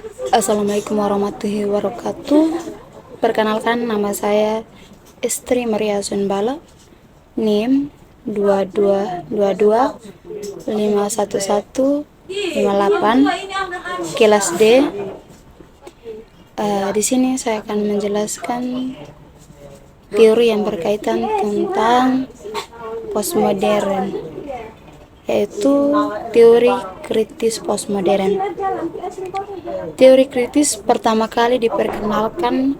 Assalamualaikum warahmatullahi wabarakatuh. Perkenalkan, nama saya Estri Maria Sunbala, NIM 2222511158, kelas D. Di sini saya akan menjelaskan teori yang berkaitan tentang postmodern, yaitu teori kritis postmodern. Teori kritis pertama kali diperkenalkan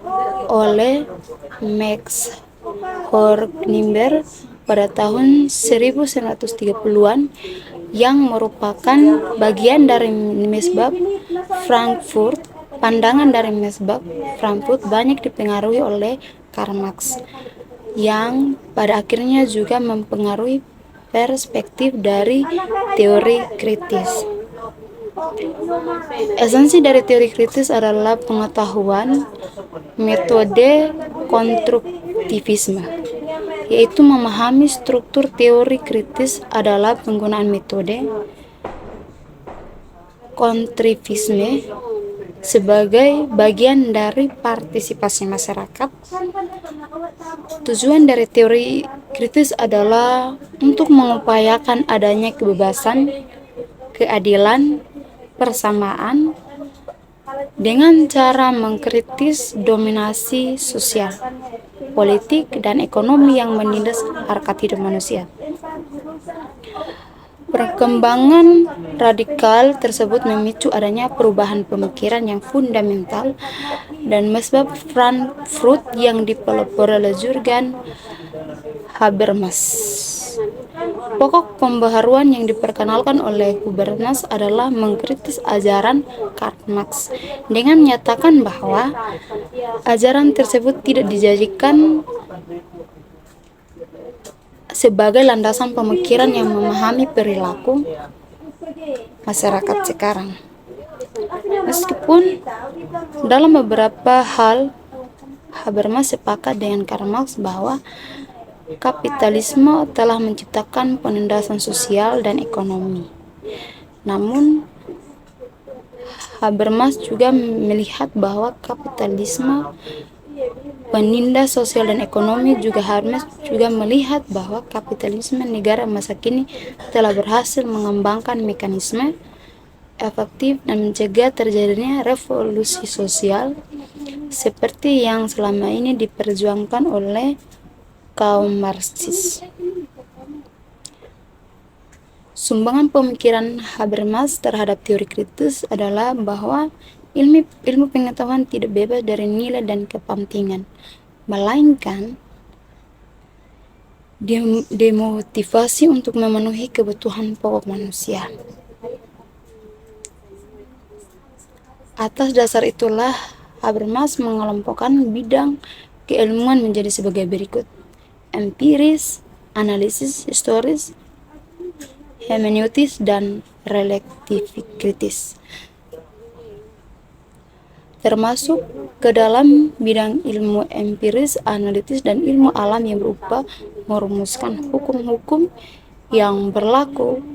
oleh Max Horkheimer pada tahun 1930-an, yang merupakan bagian dari Mesbah Frankfurt. Pandangan dari Mesbah Frankfurt banyak dipengaruhi oleh Karl Marx, yang pada akhirnya juga mempengaruhi perspektif dari teori kritis. Esensi dari teori kritis adalah pengetahuan metode konstruktivisme, yaitu memahami struktur teori kritis adalah penggunaan metode konstruktivisme sebagai bagian dari partisipasi masyarakat. Tujuan dari teori kritis adalah untuk mengupayakan adanya kebebasan, keadilan, persamaan dengan cara mengkritis dominasi sosial, politik, dan ekonomi yang menindas harkat hidup manusia. Perkembangan radikal tersebut memicu adanya perubahan pemikiran yang fundamental dan Mesbah Frankfurt yang dipelopori oleh Jürgen Habermas. Pokok pembaharuan yang diperkenalkan oleh Habermas adalah mengkritis ajaran Karl Marx dengan menyatakan bahwa ajaran tersebut tidak dijadikan sebagai landasan pemikiran yang memahami perilaku masyarakat sekarang. Meskipun dalam beberapa hal Habermas sepakat dengan Karl Marx bahwa kapitalisme telah menciptakan penindasan sosial dan ekonomi, namun Habermas juga melihat bahwa kapitalisme penindas sosial dan ekonomi. Habermas juga melihat bahwa kapitalisme negara masa kini telah berhasil mengembangkan mekanisme efektif dan mencegah terjadinya revolusi sosial seperti yang selama ini diperjuangkan oleh kaum Marxis. Sumbangan pemikiran Habermas terhadap teori kritis adalah bahwa ilmu pengetahuan tidak bebas dari nilai dan kepentingan, melainkan dimotivasi untuk memenuhi kebutuhan pokok manusia. Atas dasar itulah Habermas mengelompokkan bidang keilmuan menjadi sebagai berikut: empiris, analisis historis, hermeneutis, dan relativis kritis. Termasuk ke dalam bidang ilmu empiris, analitis, dan ilmu alam yang berupa merumuskan hukum-hukum yang berlaku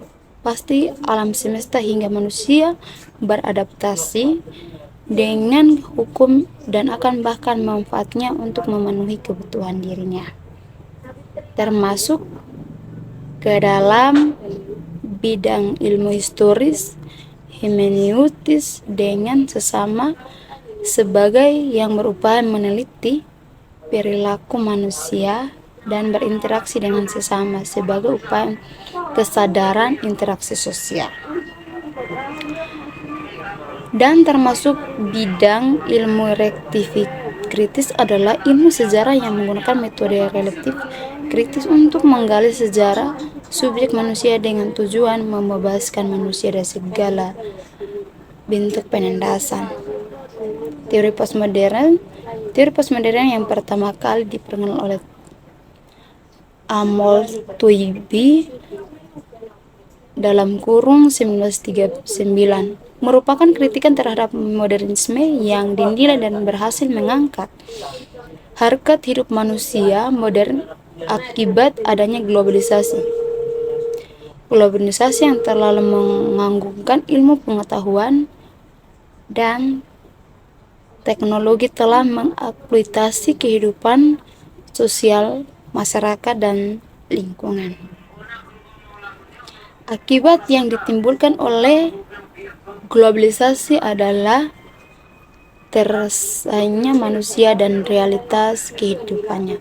pasti alam semesta hingga manusia beradaptasi dengan hukum dan akan bahkan memanfaatnya untuk memenuhi kebutuhan dirinya. Termasuk ke dalam bidang ilmu historis, hermeneutis dengan sesama sebagai yang berupaya meneliti perilaku manusia dan berinteraksi dengan sesama sebagai upaya kesadaran interaksi sosial. Dan termasuk bidang ilmu relativis kritis adalah ilmu sejarah yang menggunakan metode relatif kritis untuk menggali sejarah subjek manusia dengan tujuan membebaskan manusia dari segala bentuk penindasan. Teori postmodern yang pertama kali diperkenalkan oleh Amos Toynbee dalam kurung 1939 merupakan kritikan terhadap modernisme yang dinilai dan berhasil mengangkat harkat hidup manusia modern akibat adanya globalisasi yang terlalu menganggungkan ilmu pengetahuan dan teknologi telah mengeksploitasi kehidupan sosial masyarakat dan lingkungan. Akibat yang ditimbulkan oleh globalisasi adalah tersaingnya manusia dan realitas kehidupannya.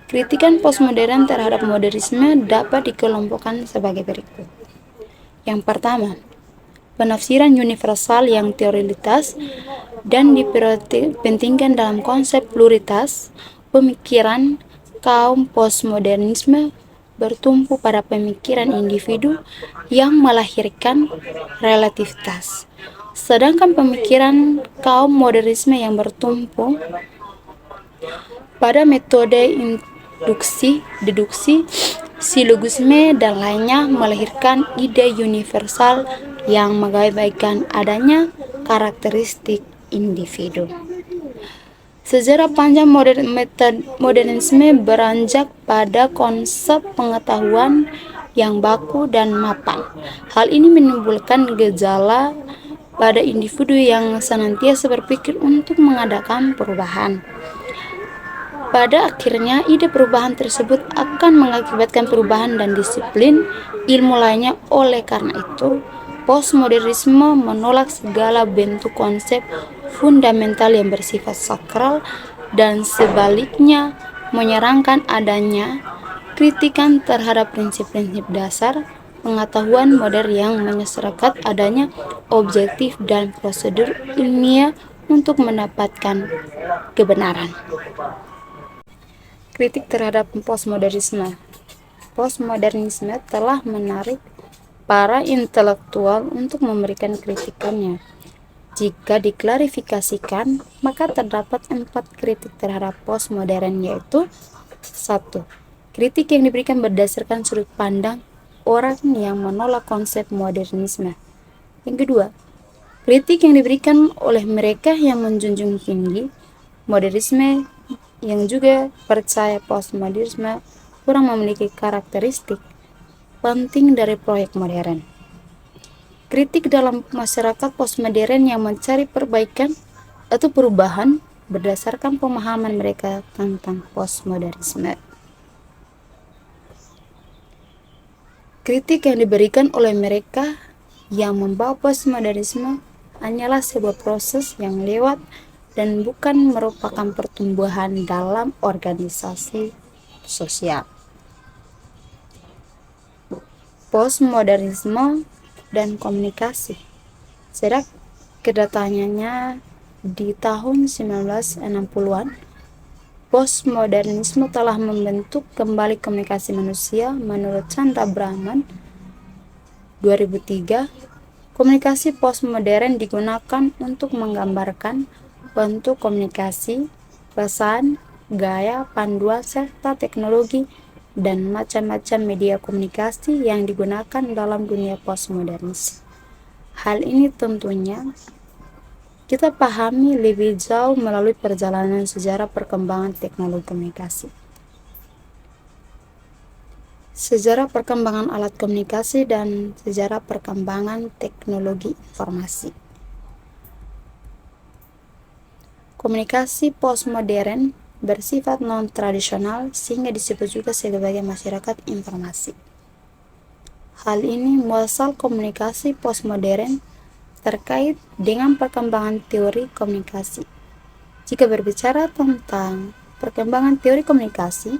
Kritikan postmodern terhadap modernisme dapat dikelompokkan sebagai berikut. Yang pertama, penafsiran universal yang teoritas dan dipentingkan dalam konsep pluralitas pemikiran. Kaum postmodernisme bertumpu pada pemikiran individu yang melahirkan relativitas, sedangkan pemikiran kaum modernisme yang bertumpu pada metode induksi, deduksi, silogisme, dan lainnya melahirkan ide universal yang mengabaikan adanya karakteristik individu. Sejarah panjang modernisme beranjak pada konsep pengetahuan yang baku dan mapan. Hal ini menimbulkan gejala pada individu yang senantiasa berpikir untuk mengadakan perubahan. Pada akhirnya, ide perubahan tersebut akan mengakibatkan perubahan dan disiplin ilmu lainnya. Oleh karena itu, postmodernisme menolak segala bentuk konsep fundamental yang bersifat sakral dan sebaliknya menyerangkan adanya kritikan terhadap prinsip-prinsip dasar pengetahuan modern yang menyesalkan adanya objektif dan prosedur ilmiah untuk mendapatkan kebenaran. Kritik terhadap postmodernisme. Postmodernisme telah menarik para intelektual untuk memberikan kritikannya. Jika diklarifikasikan, maka terdapat 4 kritik terhadap postmodern, yaitu 1. Kritik yang diberikan berdasarkan sudut pandang orang yang menolak konsep modernisme. Yang kedua, kritik yang diberikan oleh mereka yang menjunjung tinggi modernisme yang juga percaya postmodernisme kurang memiliki karakteristik penting dari proyek modern. Kritik dalam masyarakat postmodern yang mencari perbaikan atau perubahan berdasarkan pemahaman mereka tentang postmodernisme. Kritik yang diberikan oleh mereka yang membawa postmodernisme hanyalah sebuah proses yang lewat dan bukan merupakan pertumbuhan dalam organisasi sosial. Postmodernisme dan komunikasi. Sejak kedatangannya di tahun 1960-an, postmodernisme telah membentuk kembali komunikasi manusia. Menurut Chandra Brahman 2003, komunikasi postmodern digunakan untuk menggambarkan bentuk komunikasi, pesan, gaya, panduan, serta teknologi dan macam-macam media komunikasi yang digunakan dalam dunia postmodernis. Hal ini tentunya kita pahami lebih jauh melalui perjalanan sejarah perkembangan teknologi komunikasi. Sejarah perkembangan alat komunikasi dan sejarah perkembangan teknologi informasi. Komunikasi postmodern bersifat non-tradisional sehingga disebut juga sebagai masyarakat informasi. Hal ini muasal komunikasi postmodern terkait dengan perkembangan teori komunikasi. Jika berbicara tentang perkembangan teori komunikasi,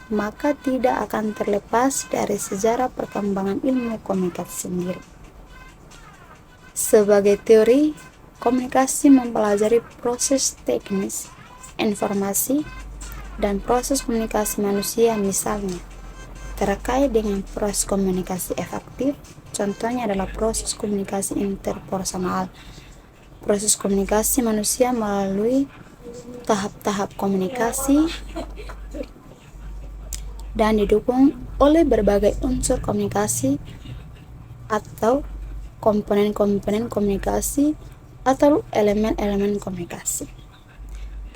maka tidak akan terlepas dari sejarah perkembangan ilmu komunikasi sendiri. Sebagai teori, komunikasi mempelajari proses teknis, informasi, dan proses komunikasi manusia, misalnya terkait dengan proses komunikasi efektif. Contohnya adalah proses komunikasi interpersonal. Proses komunikasi manusia melalui tahap-tahap komunikasi dan didukung oleh berbagai unsur komunikasi atau komponen-komponen komunikasi atau elemen-elemen komunikasi.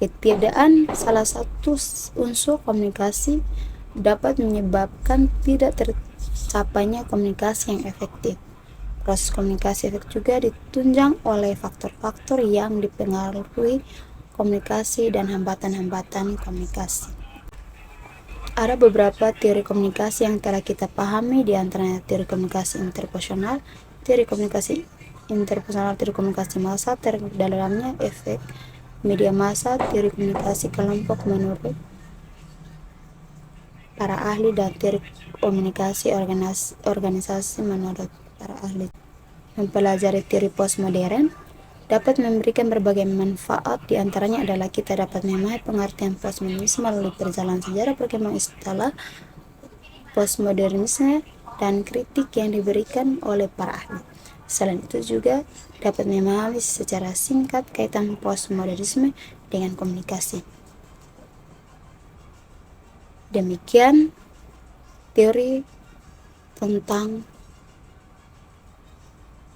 Ketiadaan salah satu unsur komunikasi dapat menyebabkan tidak tercapainya komunikasi yang efektif. Proses komunikasi efektif juga ditunjang oleh faktor-faktor yang dipengaruhi komunikasi dan hambatan-hambatan komunikasi. Ada beberapa teori komunikasi yang telah kita pahami, di antaranya teori komunikasi interpersonal, teori komunikasi massa, terdalamnya efek media massa, teori komunikasi kelompok menurut para ahli, dan teori komunikasi organisasi menurut para ahli. Mempelajari teori postmodern dapat memberikan berbagai manfaat, di antaranya adalah kita dapat memahami pengertian postmodernisme melalui perjalanan sejarah perkembangan istilah postmodernisme dan kritik yang diberikan oleh para ahli. Selain itu juga dapat memahami secara singkat kaitan postmodernisme dengan komunikasi. Demikian teori tentang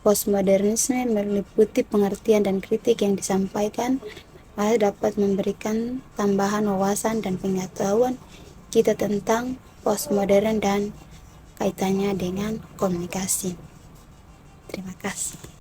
postmodernisme, meliputi pengertian dan kritik yang disampaikan, dapat memberikan tambahan wawasan dan pengetahuan kita tentang postmodern dan kaitannya dengan komunikasi. Terima kasih.